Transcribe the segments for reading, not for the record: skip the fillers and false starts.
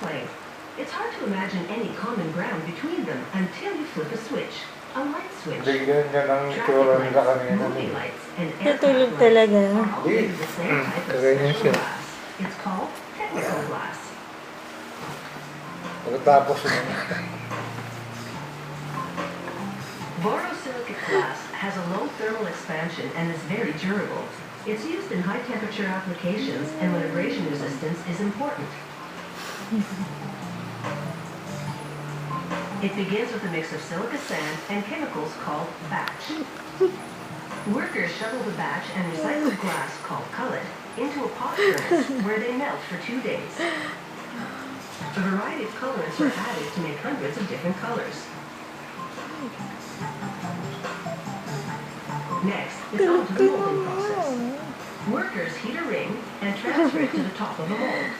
airplane. It's hard to imagine any common ground between them until you flip a switch. A light switch. Bigyan ka ng Traffic itsura nila lights, kanina. movie lights, and Natulog aircraft talaga. lights are all made of the same type of Kagaya special siya. glass. It's called technical glass. Pagkatapos yun. Borosilicate glass has a low thermal expansion and is very durable. It's used in high temperature applications and when abrasion resistance is important. It begins with a mix of silica sand and chemicals called batch. Workers shovel the batch and recycled glass called cullet into a pot furnace where they melt for 2 days. A variety of colorants are added to make hundreds of different colors. Next, it's on to the molding process. Workers heat a ring and transfer it to the top of a mold.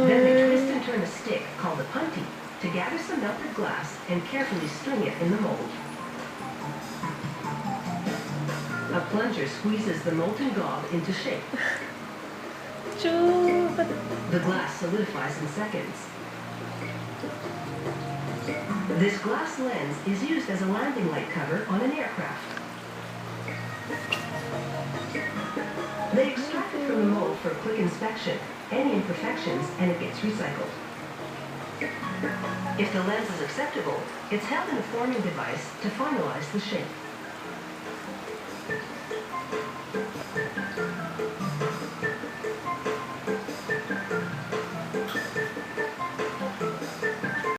Then they twist and turn a stick called a punty to gather some melted glass and carefully string it in the mold. A plunger squeezes the molten gob into shape. The glass solidifies in seconds. This glass lens is used as a landing light cover on an aircraft. They extract it from the mold for quick inspection, any imperfections, and it gets recycled. If the lens is acceptable, it's held in a forming device to finalize the shape.